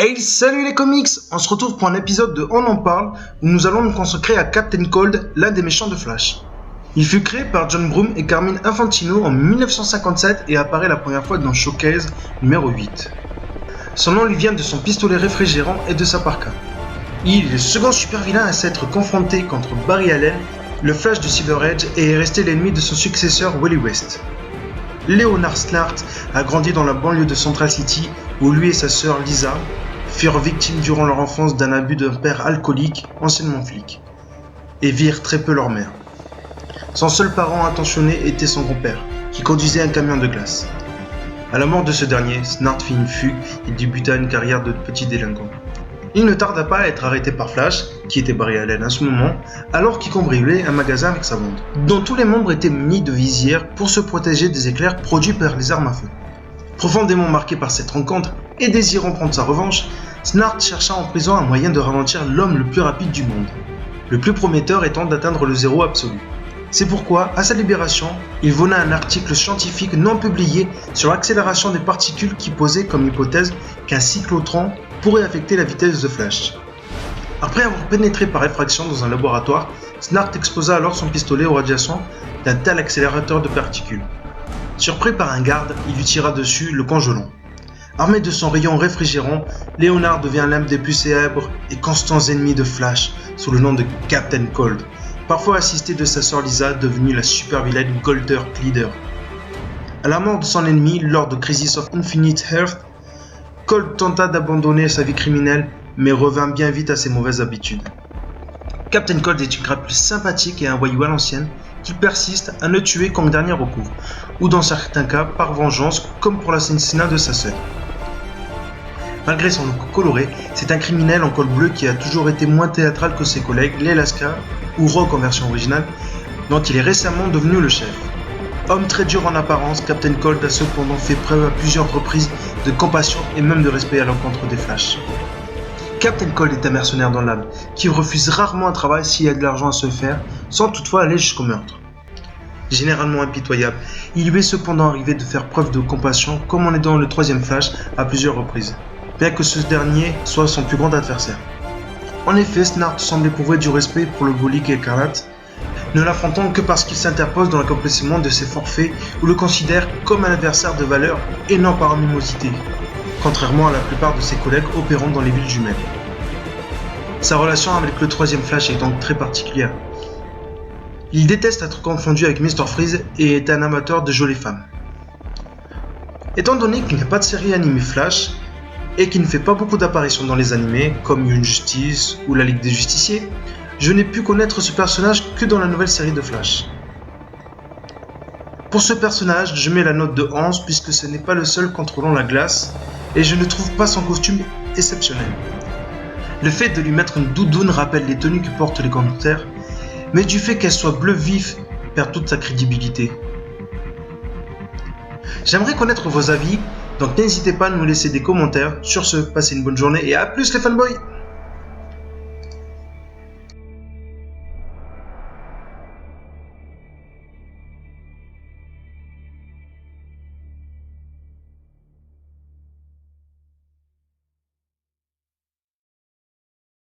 Hey, salut les comics! On se retrouve pour un épisode de On en parle où nous allons nous consacrer à Captain Cold, l'un des méchants de Flash. Il fut créé par John Broome et Carmine Infantino en 1957 et apparaît la première fois dans Showcase numéro 8. Son nom lui vient de son pistolet réfrigérant et de sa parka. Il est le second super vilain à s'être confronté contre Barry Allen, le Flash de Silver Age, et est resté l'ennemi de son successeur Wally West. Leonard Snart a grandi dans la banlieue de Central City où lui et sa sœur Lisa furent victimes durant leur enfance d'un abus d'un père alcoolique, anciennement flic, et virent très peu leur mère. Son seul parent attentionné était son grand-père, qui conduisait un camion de glace. À la mort de ce dernier, Snart fit une fugue et débuta une carrière de petit délinquant. Il ne tarda pas à être arrêté par Flash, qui était Barry Allen à ce moment, alors qu'il cambriolait un magasin avec sa bande, dont tous les membres étaient munis de visières pour se protéger des éclairs produits par les armes à feu. Profondément marqué par cette rencontre et désirant prendre sa revanche, Snart chercha en prison un moyen de ralentir l'homme le plus rapide du monde, le plus prometteur étant d'atteindre le zéro absolu. C'est pourquoi, à sa libération, il vonna un article scientifique non publié sur l'accélération des particules qui posait comme hypothèse qu'un cyclotron pourrait affecter la vitesse de Flash. Après avoir pénétré par effraction dans un laboratoire, Snart exposa alors son pistolet aux radiations d'un tel accélérateur de particules. Surpris par un garde, il lui tira dessus, le congelant. Armé de son rayon réfrigérant, Leonard devient l'un des plus célèbres et constants ennemis de Flash sous le nom de Captain Cold, parfois assisté de sa sœur Lisa, devenue la super vilaine Golter Glider. À la mort de son ennemi lors de Crisis of Infinite Earth, Cold tenta d'abandonner sa vie criminelle, mais revint bien vite à ses mauvaises habitudes. Captain Cold est une créature sympathique et un voyou à l'ancienne qui persiste à ne tuer qu'en dernier recours, ou dans certains cas par vengeance, comme pour l'assassinat de sa sœur. Malgré son look coloré, c'est un criminel en col bleu qui a toujours été moins théâtral que ses collègues, les Lascar, ou Rock en version originale, dont il est récemment devenu le chef. Homme très dur en apparence, Captain Cold a cependant fait preuve à plusieurs reprises de compassion et même de respect à l'encontre des Flash. Captain Cold est un mercenaire dans l'âme, qui refuse rarement un travail s'il y a de l'argent à se faire, sans toutefois aller jusqu'au meurtre. Généralement impitoyable, il lui est cependant arrivé de faire preuve de compassion, comme en aidant le troisième Flash à plusieurs reprises, bien que ce dernier soit son plus grand adversaire. En effet, Snart semble éprouver du respect pour le Bolide écarlate, ne l'affrontant que parce qu'il s'interpose dans l'accomplissement de ses forfaits ou le considère comme un adversaire de valeur et non par animosité, contrairement à la plupart de ses collègues opérant dans les villes jumelles. Sa relation avec le troisième Flash est donc très particulière. Il déteste être confondu avec Mr. Freeze et est un amateur de jolies femmes. Étant donné qu'il n'y a pas de série animée Flash, et qui ne fait pas beaucoup d'apparitions dans les animés, comme Young Justice ou la Ligue des Justiciers, je n'ai pu connaître ce personnage que dans la nouvelle série de Flash. Pour ce personnage, je mets la note de 11 puisque ce n'est pas le seul contrôlant la glace, et je ne trouve pas son costume exceptionnel. Le fait de lui mettre une doudoune rappelle les tenues que portent les gangsters, mais du fait qu'elle soit bleu vif, perd toute sa crédibilité. J'aimerais connaître vos avis, donc n'hésitez pas à nous laisser des commentaires. Sur ce, passez une bonne journée et à plus les fanboys!